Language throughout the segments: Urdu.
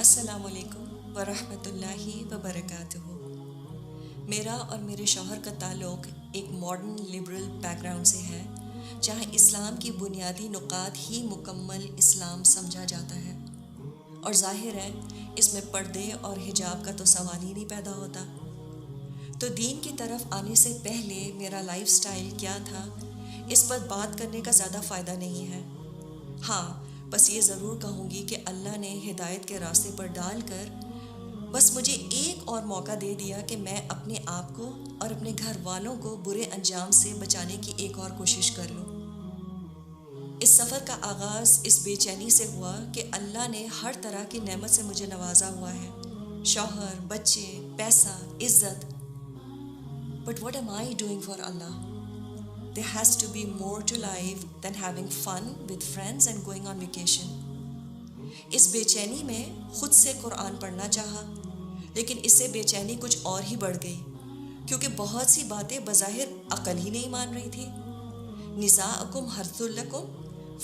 السلام علیکم ورحمۃ اللہ وبرکاتہ۔ میرا اور میرے شوہر کا تعلق ایک ماڈرن لبرل بیک گراؤنڈ سے ہے، جہاں اسلام کی بنیادی نکات ہی مکمل اسلام سمجھا جاتا ہے، اور ظاہر ہے اس میں پردے اور حجاب کا تو سوال ہی نہیں پیدا ہوتا۔ تو دین کی طرف آنے سے پہلے میرا لائف سٹائل کیا تھا، اس پر بات کرنے کا زیادہ فائدہ نہیں ہے۔ ہاں، بس یہ ضرور کہوں گی کہ اللہ نے ہدایت کے راستے پر ڈال کر بس مجھے ایک اور موقع دے دیا کہ میں اپنے آپ کو اور اپنے گھر والوں کو برے انجام سے بچانے کی ایک اور کوشش کر لوں۔ اس سفر کا آغاز اس بے چینی سے ہوا کہ اللہ نے ہر طرح کی نعمت سے مجھے نوازا ہوا ہے، شوہر، بچے، پیسہ، عزت۔ But what am I doing for Allah? There has to be more to life than having fun with friends and going on vacation. اس بے چینی میں خود سے قرآن پڑھنا چاہا، لیکن اس سے بے چینی کچھ اور ہی بڑھ گئی، کیونکہ بہت سی باتیں بظاہر عقل ہی نہیں مان رہی تھی۔ نساءکم حرث لکم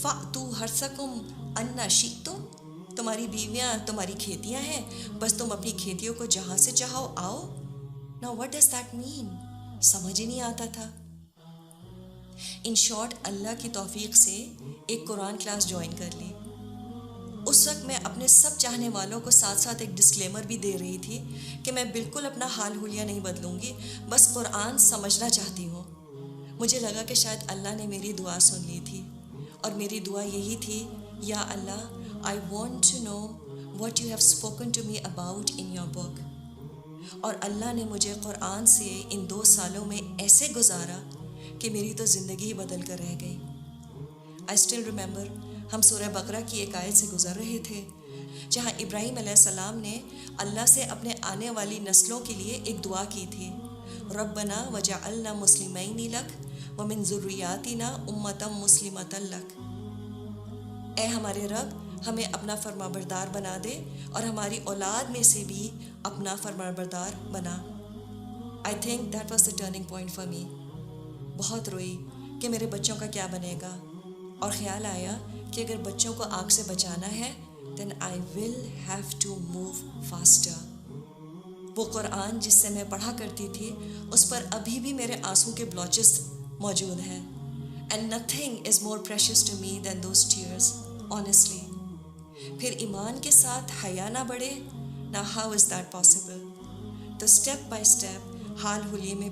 فأتوا حرثکم انا شئتم، تمہاری بیویاں تمہاری کھیتیاں ہیں، بس تم اپنی کھیتیوں کو جہاں سے چاہو آؤ۔ Now what does that mean؟ سمجھ ہی نہیں آتا تھا۔ ان شارٹ، اللہ کی توفیق سے ایک قرآن کلاس جوائن کر لی۔ اس وقت میں اپنے سب چاہنے والوں کو ساتھ ساتھ ایک ڈسکلیمر بھی دے رہی تھی کہ میں بالکل اپنا حال حلیہ نہیں بدلوں گی، بس قرآن سمجھنا چاہتی ہوں۔ مجھے لگا کہ شاید اللہ نے میری دعا سن لی تھی، اور میری دعا یہی تھی، یا اللہ، I want to know what you have spoken to me about in your book۔ اور اللہ نے مجھے قرآن سے ان 2 سالوں میں ایسے گزارا کہ میری تو زندگی ہی بدل کر رہ گئی۔ I still remember، ہم سورہ بقرہ کی ایک آیت سے گزر رہے تھے، جہاں ابراہیم علیہ السلام نے اللہ سے اپنے آنے والی نسلوں کے لیے ایک دعا کی تھی، ربنا وجعلنا مسلمین لک ومن ذریاتنا امۃ مسلمۃ لک۔ اے ہمارے رب، ہمیں اپنا فرمانبردار بنا دے اور ہماری اولاد میں سے بھی اپنا فرمانبردار بنا۔ I think that was the turning point for me۔ بہت روئی کہ میرے بچوں کا کیا بنے گا، اور خیال آیا کہ اگر بچوں کو آگ سے بچانا ہے then I will have to move faster۔ وہ قرآن جس سے میں پڑھا کرتی تھی، اس پر ابھی بھی میرے آنسوں کے بلاچز موجود ہیں، and nothing is more precious to me than those tears، honestly۔ پھر ایمان کے ساتھ حیا نہ بڑھے، now how is that possible؟ تو اسٹیپ بائی اسٹیپ حال حلیے میں